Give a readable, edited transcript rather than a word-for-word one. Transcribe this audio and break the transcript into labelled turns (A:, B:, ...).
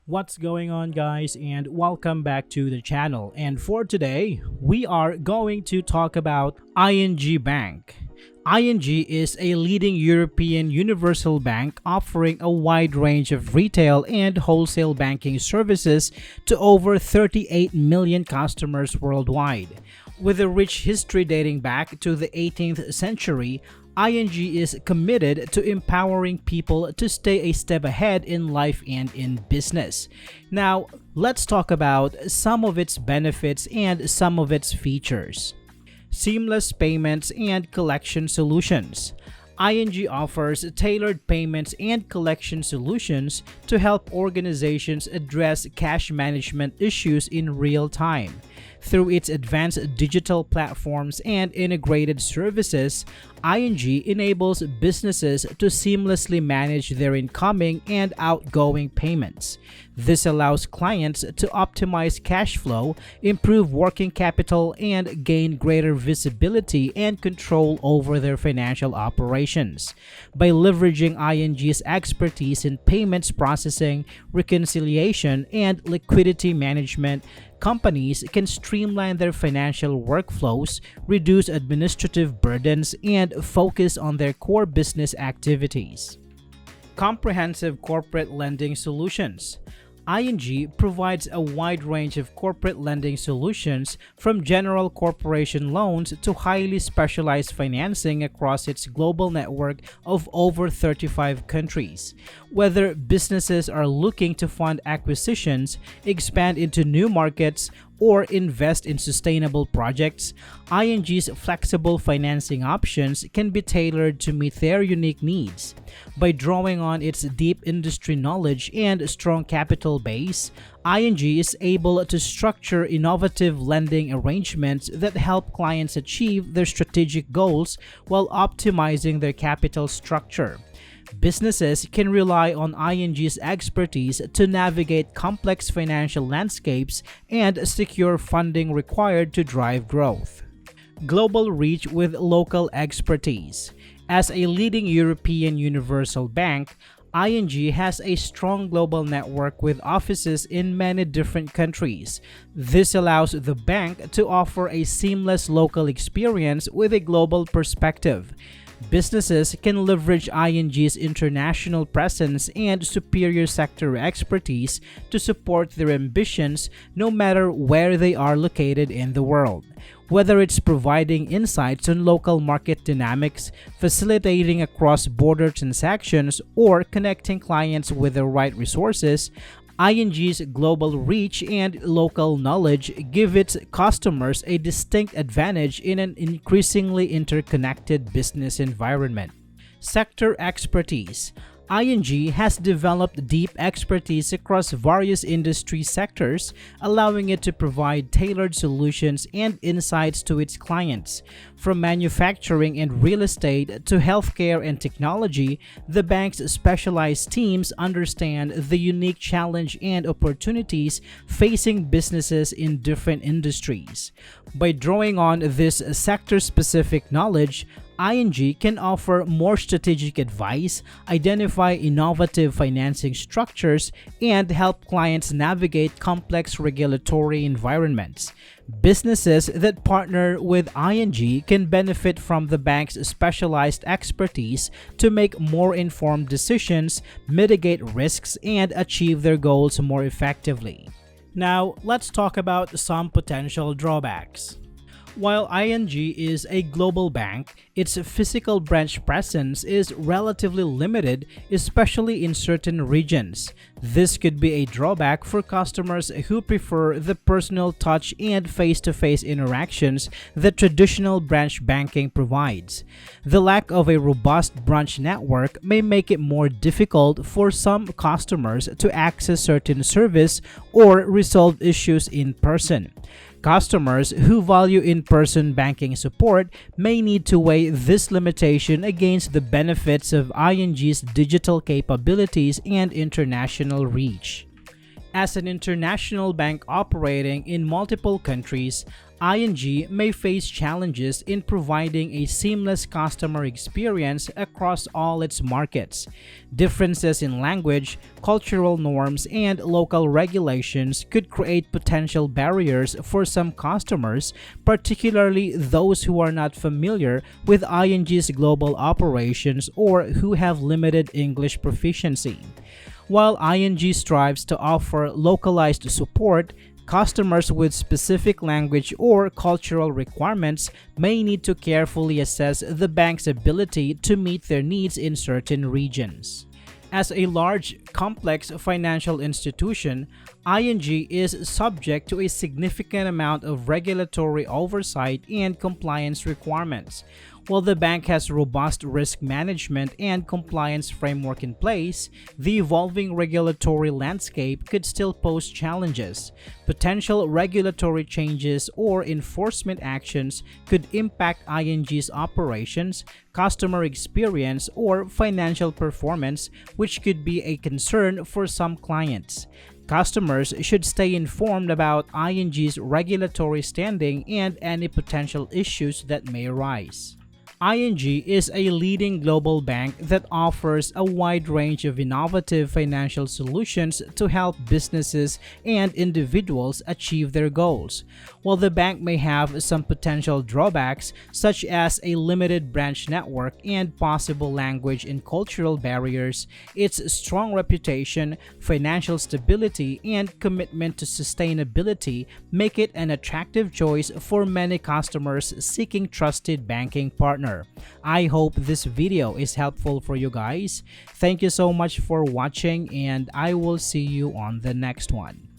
A: What's going on, guys, and welcome back to the channel. And for today, we are going to talk about ING Bank. ING is a leading European universal bank offering a wide range of retail and wholesale banking services to over 38 million customers worldwide. With a rich history dating back to the 18th century, ING is committed to empowering people to stay a step ahead in life and in business. Now, let's talk about some of its benefits and some of its features. Seamless payments and collection solutions. ING offers tailored payments and collection solutions to help organizations address cash management issues in real time. Through its advanced digital platforms and integrated services, ING enables businesses to seamlessly manage their incoming and outgoing payments. This allows clients to optimize cash flow, improve working capital, and gain greater visibility and control over their financial operations. By leveraging ING's expertise in payments processing, reconciliation, and liquidity management, companies can streamline their financial workflows, reduce administrative burdens, and focus on their core business activities. Comprehensive corporate lending solutions. ING provides a wide range of corporate lending solutions, from general corporation loans to highly specialized financing across its global network of over 35 countries. Whether businesses are looking to fund acquisitions, expand into new markets, or invest in sustainable projects, ING's flexible financing options can be tailored to meet their unique needs. By drawing on its deep industry knowledge and strong capital base, ING is able to structure innovative lending arrangements that help clients achieve their strategic goals while optimizing their capital structure. Businesses can rely on ING's expertise to navigate complex financial landscapes and secure funding required to drive growth. Global reach with local expertise. As a leading European universal bank, ING has a strong global network with offices in many different countries. This allows the bank to offer a seamless local experience with a global perspective. Businesses can leverage ING's international presence and superior sector expertise to support their ambitions no matter where they are located in the world. Whether it's providing insights on local market dynamics, facilitating cross-border transactions, or connecting clients with the right resources, ING's global reach and local knowledge give its customers a distinct advantage in an increasingly interconnected business environment. Sector expertise. ING has developed deep expertise across various industry sectors, allowing it to provide tailored solutions and insights to its clients. From manufacturing and real estate to healthcare and technology, the bank's specialized teams understand the unique challenge and opportunities facing businesses in different industries. By drawing on this sector-specific knowledge, ING can offer more strategic advice, identify innovative financing structures, and help clients navigate complex regulatory environments. Businesses that partner with ING can benefit from the bank's specialized expertise to make more informed decisions, mitigate risks, and achieve their goals more effectively. Now, let's talk about some potential drawbacks. While ING is a global bank, its physical branch presence is relatively limited, especially in certain regions. This could be a drawback for customers who prefer the personal touch and face-to-face interactions that traditional branch banking provides. The lack of a robust branch network may make it more difficult for some customers to access certain service or resolve issues in person. Customers who value in-person banking support may need to weigh this limitation against the benefits of ING's digital capabilities and international reach. As an international bank operating in multiple countries, ING may face challenges in providing a seamless customer experience across all its markets. Differences in language, cultural norms, and local regulations could create potential barriers for some customers, particularly those who are not familiar with ING's global operations or who have limited English proficiency. While ING strives to offer localized support, customers with specific language or cultural requirements may need to carefully assess the bank's ability to meet their needs in certain regions. As a large, complex financial institution, ING is subject to a significant amount of regulatory oversight and compliance requirements. While the bank has robust risk management and compliance framework in place, the evolving regulatory landscape could still pose challenges. Potential regulatory changes or enforcement actions could impact ING's operations, customer experience, or financial performance, which could be a concern for some clients. Customers should stay informed about ING's regulatory standing and any potential issues that may arise. ING is a leading global bank that offers a wide range of innovative financial solutions to help businesses and individuals achieve their goals. While the bank may have some potential drawbacks, such as a limited branch network and possible language and cultural barriers, its strong reputation, financial stability, and commitment to sustainability make it an attractive choice for many customers seeking trusted banking partners. I hope this video is helpful for you guys. Thank you so much for watching, and I will see you on the next one.